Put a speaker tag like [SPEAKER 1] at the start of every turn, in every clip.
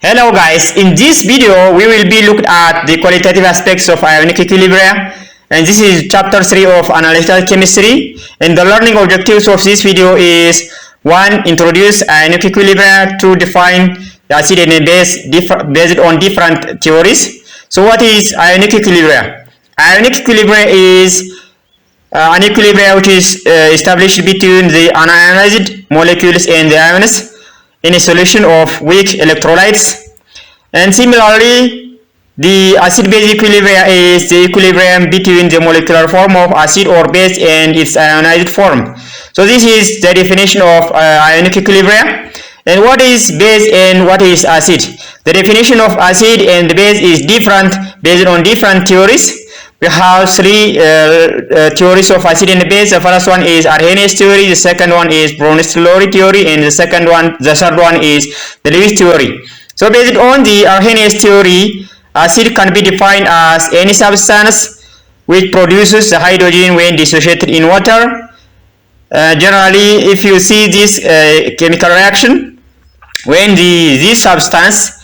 [SPEAKER 1] Hello guys, in this video we will be looking at the qualitative aspects of ionic equilibria, and this is chapter 3 of analytical chemistry, and the learning objectives of this video is 1. Introduce ionic equilibria. 2. Define the acid and base based on different theories. So what is ionic equilibria? Ionic equilibria is an equilibria which is established between the unionized molecules and the ions in a solution of weak electrolytes. And similarly, the acid-base equilibria is the equilibrium between the molecular form of acid or base and its ionized form. So this is the definition of ionic equilibria. And what is base and what is acid? The definition of acid and base is different based on different theories. We have three theories of acid and base. The first one is Arrhenius theory, the second one is Brunelleschi theory, and the third one is the Lewis theory. So based on the Arrhenius theory, acid can be defined as any substance which produces the hydrogen when dissociated in water. Generally, if you see this chemical reaction, when this substance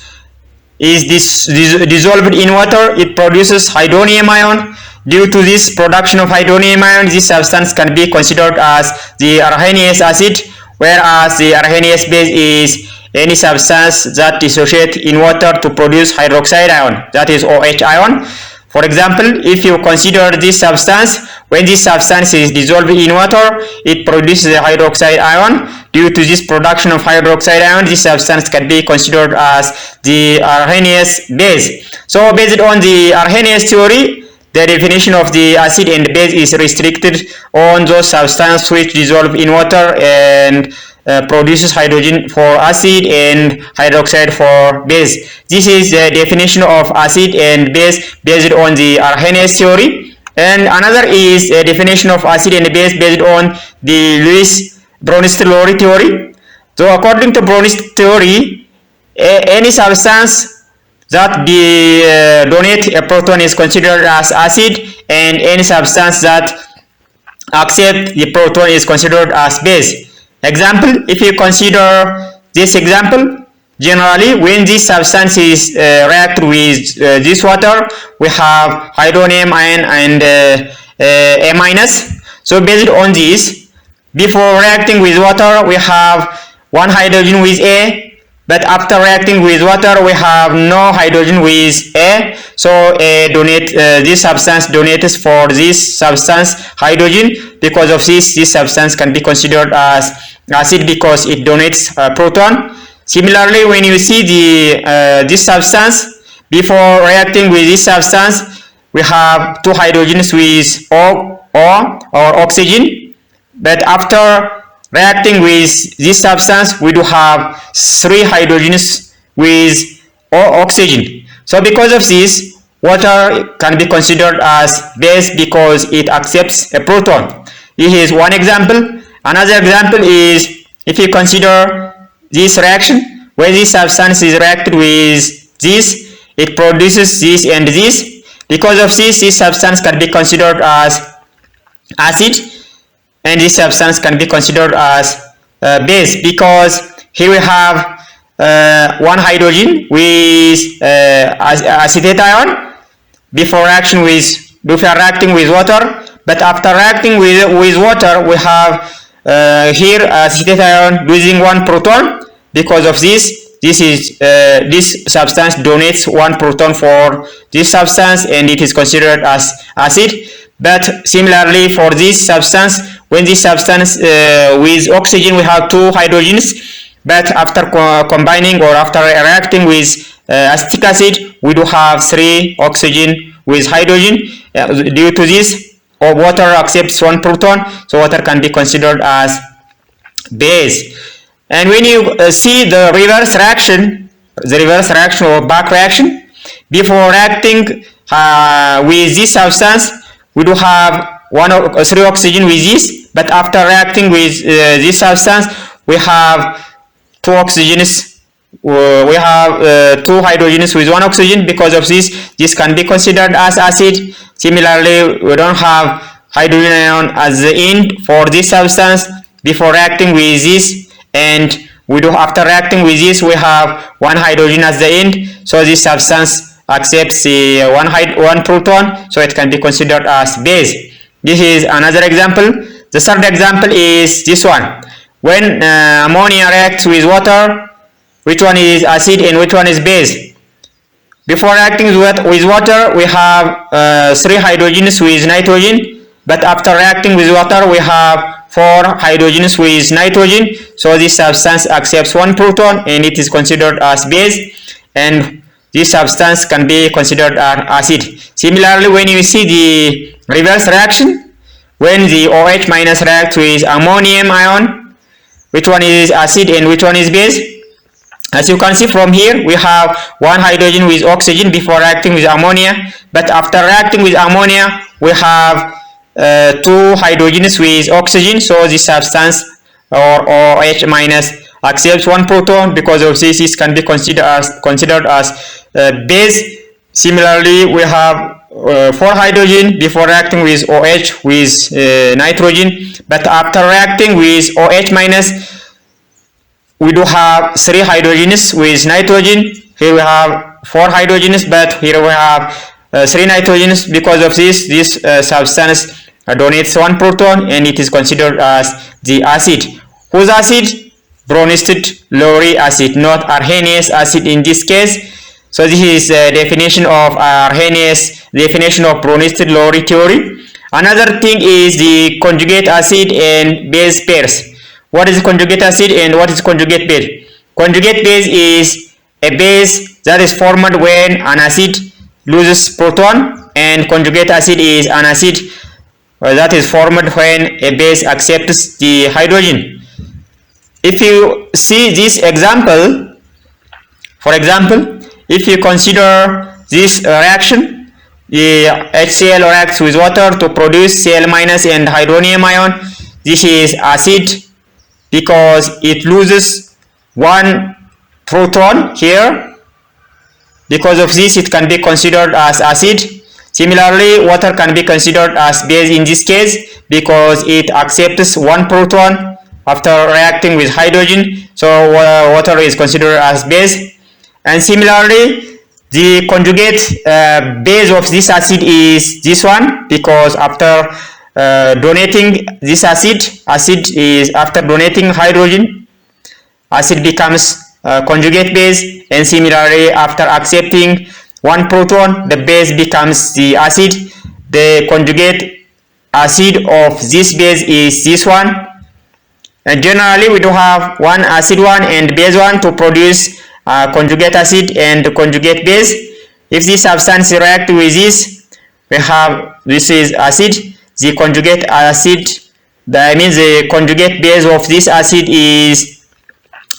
[SPEAKER 1] is dissolved in water, it produces hydronium ion. Due to this production of hydronium ion, this substance can be considered as the Arrhenius acid, whereas the Arrhenius base is any substance that dissociates in water to produce hydroxide ion, that is OH ion. For example, if you consider this substance, when this substance is dissolved in water, it produces a hydroxide ion. Due to this production of hydroxide ion, this substance can be considered as the Arrhenius base. So based on the Arrhenius theory, the definition of the acid and base is restricted on those substances which dissolve in water and produces hydrogen for acid and hydroxide for base. This is the definition of acid and base based on the Arrhenius theory. And another is a definition of acid and base based on the Brunelleschi theory. So according to Brunelleschi theory, any substance that donate a proton is considered as acid, and any substance that accept the proton is considered as base. Example, if you consider this example, generally when this substance is reacted with this water, we have hydronium ion and A minus. So based on this, before reacting with water, we have one hydrogen with A, but after reacting with water, we have no hydrogen with A. So this substance donates for this substance hydrogen. Because of this substance can be considered as acid because it donates a proton. Similarly, when you see this substance, before reacting with this substance, we have two hydrogens with O or oxygen. But after reacting with this substance, we do have three hydrogens with oxygen. So because of this, water can be considered as base because it accepts a proton. This is one example. Another example is if you consider this reaction, when this substance is reacted with this, it produces this and this. Because of this substance can be considered as acid, and this substance can be considered as base because here we have one hydrogen with acetate ion before reacting with water, but after reacting with water, we have here acetate ion losing one proton. Because of this substance donates one proton for this substance, and it is considered as acid. But similarly for this substance, when this substance with oxygen, we have two hydrogens, but after combining or after reacting with acetic acid, we do have three oxygen with hydrogen. Due to this, water accepts one proton, so water can be considered as base. And when you see the reverse reaction or back reaction, before reacting with this substance, we do have three oxygen with this, but after reacting with this substance, we have two oxygens. We have two hydrogens with one oxygen. Because of this can be considered as acid. Similarly, we don't have hydrogen ion as the end for this substance before reacting with this, and we do, after reacting with this, we have one hydrogen at the end, so this substance accepts one proton, so it can be considered as base. This is another example. The third example is this one. When ammonia reacts with water, which one is acid and which one is base? Before reacting with water, we have 3 hydrogens with nitrogen, but after reacting with water, we have 4 hydrogens with nitrogen, so this substance accepts one proton and it is considered as base, and this substance can be considered as acid. Similarly, when you see the reverse reaction, when the OH minus reacts with ammonium ion, which one is acid and which one is base? As you can see from here, we have one hydrogen with oxygen before reacting with ammonia, but after reacting with ammonia, we have 2 hydrogens with oxygen, so this substance or OH minus accepts one proton. Because of this, it can be considered as base. Similarly, we have 4 hydrogen before reacting with OH with nitrogen, but after reacting with OH minus, we do have 3 hydrogens with nitrogen. Here we have 4 hydrogens, but here we have 3 nitrogens. Because of this substance donates one proton and it is considered as the acid. Whose acid? Bronsted Lowry acid, not Arrhenius acid in this case. So this is the definition of Arrhenius, definition of Bronsted Lowry theory. Another thing is the conjugate acid and base pairs. What is conjugate acid and what is conjugate base? Conjugate base is a base that is formed when an acid loses proton, and conjugate acid is an acid that is formed when a base accepts the hydrogen. If you see this example, for example, if you consider this reaction, the HCl reacts with water to produce Cl- and hydronium ion. This is acid because it loses one proton here. Because of this, it can be considered as acid. Similarly, water can be considered as base in this case because it accepts one proton after reacting with hydrogen, so water is considered as base. And similarly, the conjugate base of this acid is this one, because after donating this acid is after donating hydrogen, acid becomes conjugate base, and similarly after accepting one proton, the base becomes the acid. The conjugate acid of this base is this one, and generally we do have one acid one and base one to produce conjugate acid and conjugate base. If this substance reacts with this, we have this is acid. The conjugate acid, that means the conjugate base of this acid is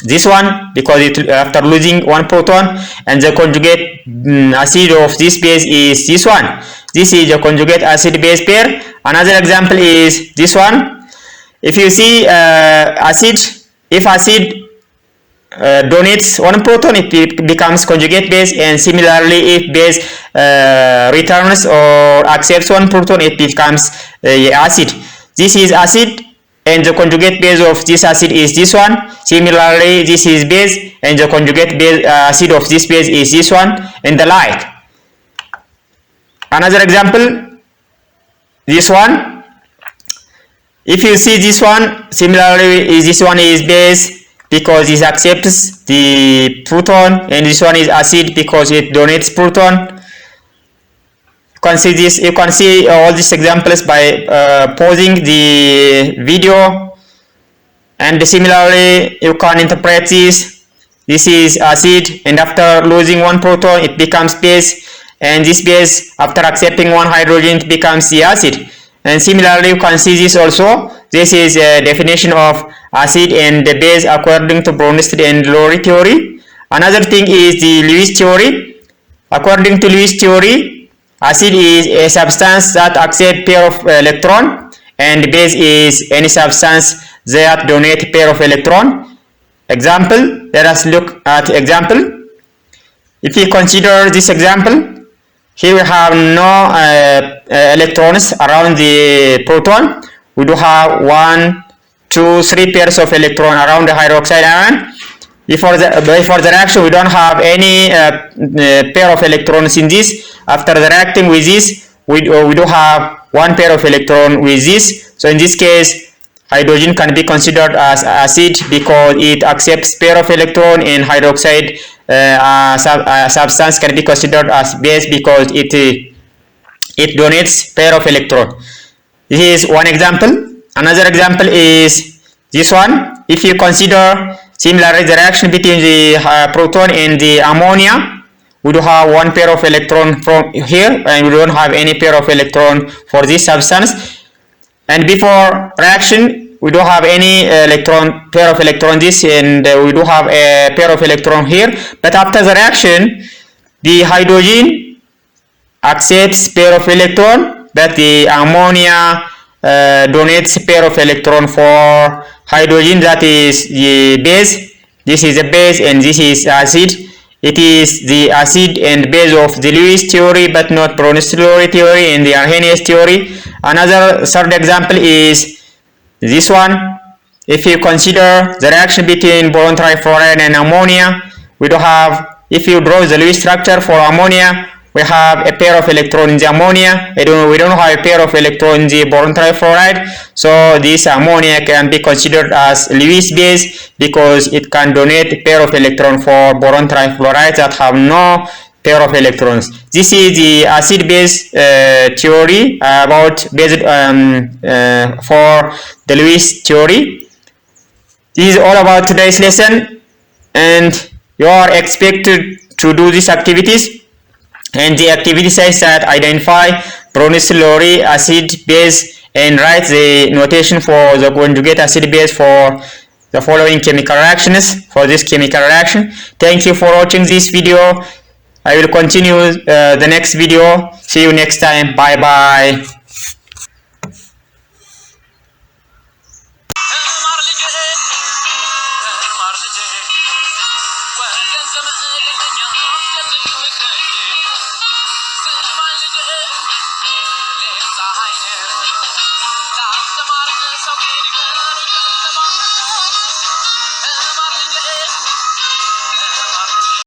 [SPEAKER 1] this one because it after losing one proton, and the conjugate acid of this base is this one. This is the conjugate acid base pair. Another example is this one. If you see acid, if acid donates one proton, it becomes conjugate base, and similarly if base returns or accepts one proton, it becomes acid. This is acid and the conjugate base of this acid is this one. Similarly, this is base and the conjugate base acid of this base is this one, and the like. Another example, this one. If you see this one, similarly this one is base because it accepts the proton, and this one is acid because it donates proton. You can see this. You can see all these examples by pausing the video, and similarly you can interpret this. This is acid, and after losing one proton, it becomes base, and this base after accepting one hydrogen, it becomes the acid. And similarly, you can see this also. This is a definition of acid and the base according to Bronsted and Lowry theory. Another thing is the Lewis theory. According to Lewis theory, acid is a substance that accepts pair of electron, and base is any substance that donate pair of electron. Example, let us look at example. If we consider this example, here we have no electrons around the proton. We do have 1, 2, 3 pairs of electron around the hydroxide ion, Before the reaction, we don't have any pair of electrons in this. After the reacting with this, we do have one pair of electron with this. So in this case, hydrogen can be considered as acid because it accepts pair of electron, and hydroxide substance can be considered as base because it donates pair of electron. This is one example. Another example is this one. If you consider similarly the reaction between the proton and the ammonia, we do have one pair of electron from here, and we don't have any pair of electron for this substance. And before reaction, we don't have any pair of electron this, and we do have a pair of electron here. But after the reaction, the hydrogen accepts pair of electron, but the ammonia donates pair of electron for hydrogen, that is the base. This is a base and this is acid. It is the acid and base of the Lewis theory, but not Brunel theory and the Arrhenius theory. Another third example is this one. If you consider the reaction between boron trifluoride and ammonia, we do have, if you draw the Lewis structure for ammonia, we have a pair of electrons in the ammonia. We don't have a pair of electrons in the boron trifluoride. So this ammonia can be considered as Lewis base because it can donate a pair of electrons for boron trifluoride that have no pair of electrons. This is the acid base theory about based for the Lewis theory. This is all about today's lesson, and you are expected to do these activities. And the activity says that identify Brunel acid base and write the notation for the conjugate acid base for the following chemical reactions for this chemical reaction. Thank you for watching this video. I will continue the next video. See you next time. Bye bye.